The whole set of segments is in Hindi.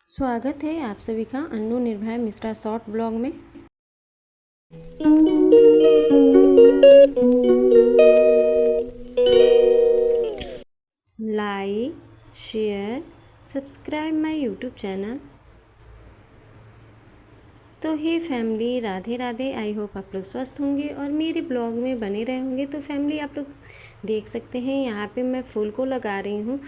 स्वागत है आप सभी का अन्नू निर्भय मिश्रा शॉर्ट ब्लॉग में। Like, share, subscribe my YouTube channel. तो hey family, Radhe Radhe. I hope आप लोग स्वस्थ होंगे और मेरे ब्लॉग में बने रहे होंगे। तो फैमिली, आप लोग देख सकते हैं यहाँ पे मैं फूल को लगा रही हूँ।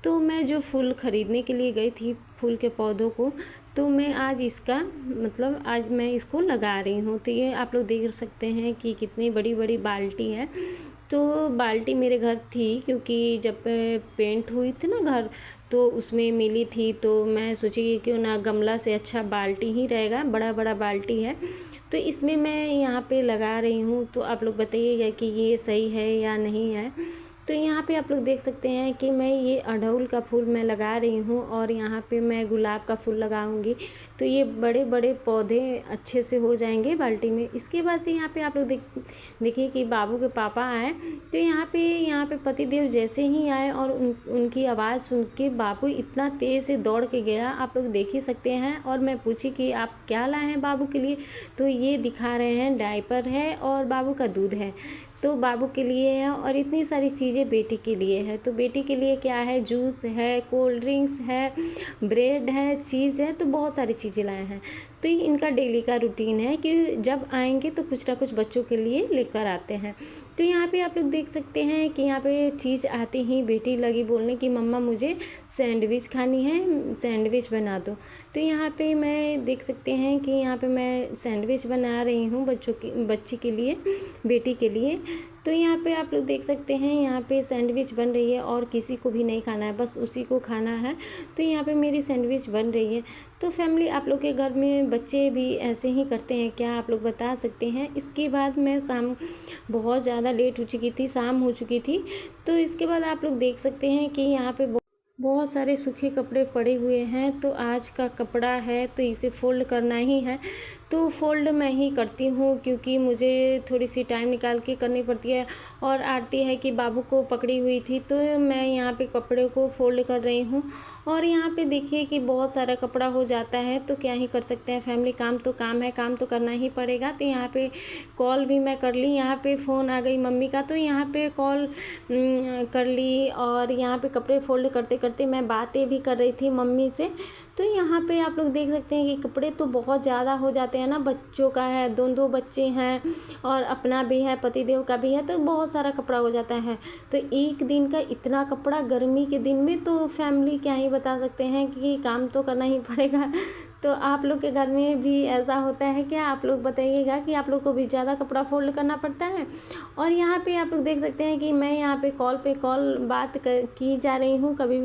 तो मैं जो फूल ख़रीदने के लिए गई थी फूल के पौधों को, तो मैं आज आज मैं इसको लगा रही हूँ। तो ये आप लोग देख सकते हैं कि कितनी बड़ी बड़ी बाल्टी है। तो बाल्टी मेरे घर थी क्योंकि जब पेंट हुई थी ना घर, तो उसमें मिली थी। तो मैं सोची कि क्यों ना गमला से अच्छा बाल्टी ही रहेगा, बड़ा बड़ा बाल्टी है। तो इसमें मैं यहाँ पे लगा रही हूँ। तो आप लोग बताइएगा कि ये सही है या नहीं है। तो यहाँ पे आप लोग देख सकते हैं कि मैं ये अड़हुल का फूल मैं लगा रही हूँ और यहाँ पे मैं गुलाब का फूल लगाऊंगी। तो ये बड़े बड़े पौधे अच्छे से हो जाएंगे बाल्टी में। इसके बाद से यहाँ पे आप लोग देखिए कि बाबू के पापा आए। तो यहाँ पे पतिदेव जैसे ही आए और उनकी आवाज़ सुन के बाबू इतना तेज़ से दौड़ के गया, आप लोग देख ही सकते हैं। और मैं पूछी कि आप क्या लाए हैं बाबू के लिए, तो ये दिखा रहे हैं डायपर है और बाबू का दूध है। तो बाबू के लिए है और इतनी सारी चीज़ें बेटी के लिए है। तो बेटी के लिए क्या है, जूस है, कोल्ड ड्रिंक्स है, ब्रेड है, चीज़ है, तो बहुत सारी चीज़ें लाए हैं। तो ये इनका डेली का रूटीन है कि जब आएंगे तो कुछ ना कुछ बच्चों के लिए लेकर आते हैं। तो यहाँ पे आप लोग देख सकते हैं कि यहाँ पे चीज़ आते ही बेटी लगी बोलने की मम्मा मुझे सैंडविच खानी है, सैंडविच बना दो। तो यहाँ पे मैं देख सकते हैं कि यहाँ पे मैं सैंडविच बना रही हूँ बच्ची के लिए, बेटी के लिए। तो यहाँ पे आप लोग देख सकते हैं यहाँ पे सैंडविच बन रही है और किसी को भी नहीं खाना है, बस उसी को खाना है। तो यहाँ पे मेरी सैंडविच बन रही है। तो फैमिली, आप लोग के घर में बच्चे भी ऐसे ही करते हैं क्या, आप लोग बता सकते हैं। इसके बाद मैं शाम बहुत ज़्यादा लेट हो चुकी थी, शाम हो चुकी थी। तो इसके बाद आप लोग देख सकते हैं कि यहाँ पे बहुत सारे सूखे कपड़े पड़े हुए हैं। तो आज का कपड़ा है तो इसे फ़ोल्ड करना ही है। तो फ़ोल्ड मैं ही करती हूँ क्योंकि मुझे थोड़ी सी टाइम निकाल के करनी पड़ती है। और आरती है कि बाबू को पकड़ी हुई थी, तो मैं यहाँ पे कपड़े को फ़ोल्ड कर रही हूँ। और यहाँ पे देखिए कि बहुत सारा कपड़ा हो जाता है, तो क्या ही कर सकते हैं फैमिली, काम तो काम है, काम तो करना ही पड़ेगा। तो यहाँ पे कॉल भी मैं कर ली, यहाँ पे फ़ोन आ गई मम्मी का, तो यहाँ पे कॉल कर ली। और यहाँ पे कपड़े फ़ोल्ड करते करते मैं बातें भी कर रही थी मम्मी से। तो यहाँ पे आप लोग देख सकते हैं कि कपड़े तो बहुत ज़्यादा हो जाते हैं ना, बच्चों का है, दो बच्चे हैं और अपना भी है, पतिदेव का भी है, तो बहुत सारा कपड़ा हो जाता है। तो एक दिन का इतना कपड़ा गर्मी के दिन में, तो फैमिली क्या ही बता सकते हैं कि काम तो करना ही पड़ेगा। तो आप लोग के घर में भी ऐसा होता है क्या, आप लोग बताइएगा कि आप लोग को भी ज़्यादा कपड़ा फोल्ड करना पड़ता है। और यहाँ पे आप लोग देख सकते हैं कि मैं यहाँ पे कॉल बात की जा रही हूँ, कभी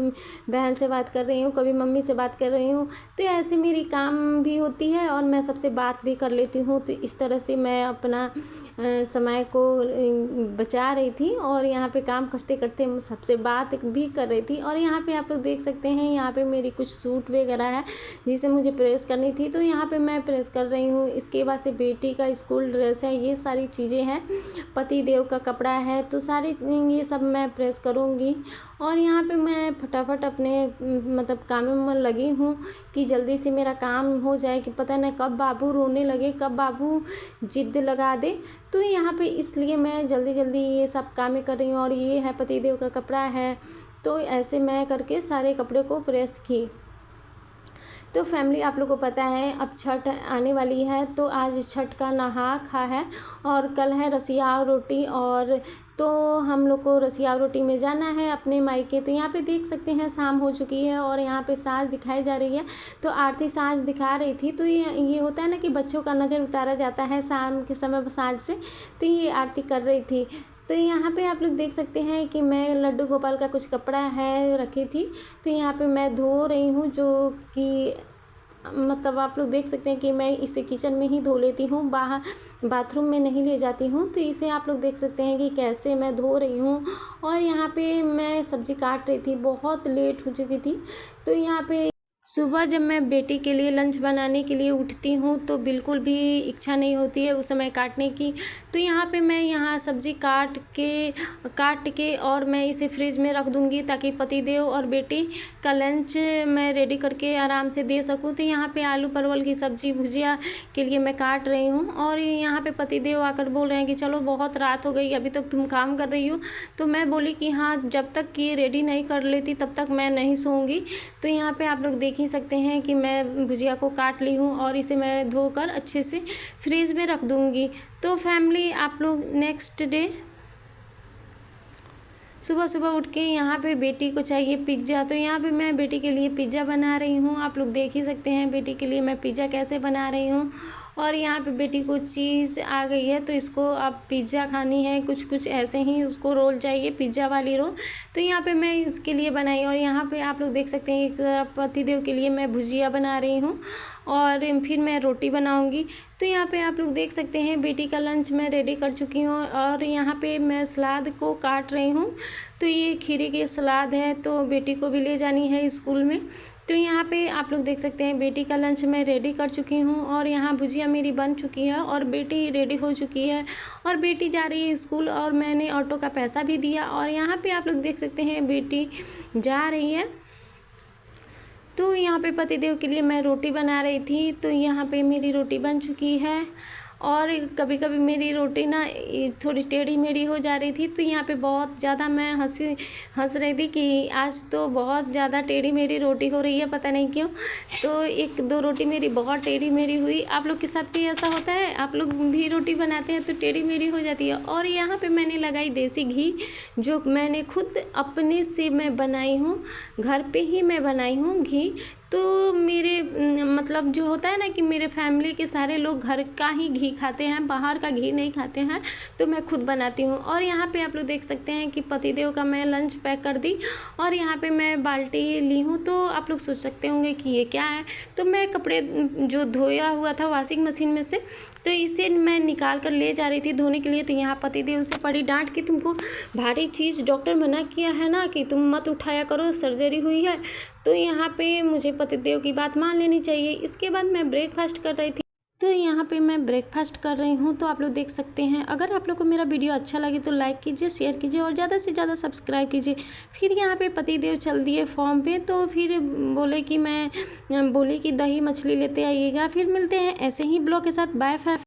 बहन से बात कर रही हूँ, कभी मम्मी से बात कर रही हूँ। तो ऐसे मेरी काम भी होती है और मैं सबसे बात भी कर लेती हूँ। तो इस तरह से मैं अपना समय को बचा रही थी और यहाँ पे काम करते करते सबसे बात भी कर रही थी। और यहाँ पे आप लोग देख सकते हैं यहाँ पे मेरी कुछ सूट वगैरह है जिसे मुझे प्रेस करनी थी, तो यहाँ पे मैं प्रेस कर रही हूँ। इसके बाद से बेटी का स्कूल ड्रेस है, ये सारी चीज़ें हैं, पति देव का कपड़ा है, तो सारी ये सब मैं प्रेस करूँगी। और यहाँ पे मैं फटाफट अपने काम में लगी हूँ कि जल्दी से मेरा काम हो जाए, कि पता नहीं कब बाबू रोने लगे, कब बाबू जिद लगा दे। तो यहाँ पे इसलिए मैं जल्दी जल्दी ये सब कामें कर रही हूँ। और ये है पतिदेव का कपड़ा है, तो ऐसे मैं करके सारे कपड़े को प्रेस की। तो फैमिली, आप लोगों को पता है अब छठ आने वाली है, तो आज छठ का नहा खा है और कल है रसिया रोटी। और तो हम लोग को रसिया रोटी में जाना है अपने मायके। तो यहाँ पे देख सकते हैं शाम हो चुकी है और यहाँ पे साँझ दिखाई जा रही है। तो आरती साँझ दिखा रही थी। तो ये होता है ना कि बच्चों का नज़र उतारा जाता है शाम के समय साँझ से, तो ये आरती कर रही थी। तो यहाँ पे आप लोग देख सकते हैं कि मैं लड्डू गोपाल का कुछ कपड़ा है रखी थी, तो यहाँ पे मैं धो रही हूँ, जो कि आप लोग देख सकते हैं कि मैं इसे किचन में ही धो लेती हूँ, बाहर बाथरूम में नहीं ले जाती हूँ। तो इसे आप लोग देख सकते हैं कि कैसे मैं धो रही हूँ। और यहाँ पे मैं सब्ज़ी काट रही थी, बहुत लेट हो चुकी थी। तो यहाँ पे सुबह जब मैं बेटी के लिए लंच बनाने के लिए उठती हूँ तो बिल्कुल भी इच्छा नहीं होती है उस समय काटने की। तो यहाँ पे मैं सब्ज़ी काट के और मैं इसे फ्रिज में रख दूँगी ताकि पतिदेव और बेटी का लंच मैं रेडी करके आराम से दे सकूँ। तो यहाँ पे आलू परवल की सब्ज़ी भुजिया के लिए मैं काट रही हूँ और यहाँ पे पतिदेव आकर बोल रहे हैं कि चलो बहुत रात हो गई, अभी तक तुम काम कर रही हो। तो मैं बोली कि हाँ, जब तक ये रेडी नहीं कर लेती तब तक मैं नहीं सोऊंगी। तो यहाँ पे आप लोग देख ही सकते हैं कि मैं भुजिया को काट ली हूँ और इसे मैं धोकर अच्छे से फ्रीज में रख दूँगी। तो फैमिली, आप लोग नेक्स्ट डे सुबह सुबह उठ के यहाँ पे बेटी को चाहिए पिज़्ज़ा। तो यहाँ पे मैं बेटी के लिए पिज़्ज़ा बना रही हूँ। आप लोग देख ही सकते हैं बेटी के लिए मैं पिज़्ज़ा कैसे बना रही हूँ। और यहाँ पे बेटी को चीज़ आ गई है तो इसको अब पिज़्ज़ा खानी है, कुछ ऐसे ही उसको रोल चाहिए, पिज़्ज़ा वाली रोल। तो यहाँ पे मैं इसके लिए बनाई और यहाँ पे आप लोग देख सकते हैं एक तरफ पतिदेव के लिए मैं भुजिया बना रही हूँ और फिर मैं रोटी बनाऊँगी। तो यहाँ पे आप लोग देख सकते हैं बेटी का लंच मैं रेडी कर चुकी हूँ और यहाँ पे मैं सलाद को काट रही हूँ। तो ये खीरे की सलाद है तो बेटी को भी ले जानी है स्कूल में। तो यहाँ पे आप लोग देख सकते हैं बेटी का लंच मैं रेडी कर चुकी हूँ और यहाँ भुजिया मेरी बन चुकी है और बेटी रेडी हो चुकी है और बेटी जा रही है स्कूल और मैंने ऑटो का पैसा भी दिया। और यहाँ पे आप लोग देख सकते हैं बेटी जा रही है। तो यहाँ पे पतिदेव के लिए मैं रोटी बना रही थी। तो यहाँ पे मेरी रोटी बन चुकी है और कभी कभी मेरी रोटी ना थोड़ी टेढ़ी मेढ़ी हो जा रही थी। तो यहाँ पे बहुत ज़्यादा मैं हंस रही थी कि आज तो बहुत ज़्यादा टेढ़ी मेढ़ी रोटी हो रही है, पता नहीं क्यों। तो एक दो रोटी मेरी बहुत टेढ़ी मेढ़ी हुई। आप लोग के साथ भी ऐसा होता है? आप लोग भी रोटी बनाते हैं तो टेढ़ी मेढ़ी हो जाती है। और यहाँ पे मैंने लगाई देसी घी, जो मैंने खुद अपने से मैं बनाई हूँ, घर पे ही मैं बनाई हूँ घी। तो मेरे मतलब जो होता है ना कि मेरे फैमिली के सारे लोग घर का ही घी खाते हैं, बाहर का घी नहीं खाते हैं, तो मैं खुद बनाती हूँ। और यहाँ पे आप लोग देख सकते हैं कि पतिदेव का मैं लंच पैक कर दी और यहाँ पे मैं बाल्टी ली हूँ। तो आप लोग सोच सकते होंगे कि ये क्या है। तो मैं कपड़े जो धोया हुआ था वॉशिंग मशीन में से, तो इसे मैं निकाल कर ले जा रही थी धोने के लिए। तो यहाँ पतिदेव से पड़ी डांट कि तुमको भारी चीज़ डॉक्टर मना किया है ना कि तुम मत उठाया करो, सर्जरी हुई है। तो यहाँ पे मुझे पतिदेव की बात मान लेनी चाहिए। इसके बाद मैं ब्रेकफास्ट कर रही थी। तो यहाँ पे मैं ब्रेकफास्ट कर रही हूँ। तो आप लोग देख सकते हैं, अगर आप लोग को मेरा वीडियो अच्छा लगे तो लाइक कीजिए, शेयर कीजिए और ज़्यादा से ज़्यादा सब्सक्राइब कीजिए। फिर यहाँ पे पतिदेव चल दिए फॉर्म पे। तो फिर बोले कि दही मछली लेते आइएगा। फिर मिलते हैं ऐसे ही ब्लॉग के साथ। बाय।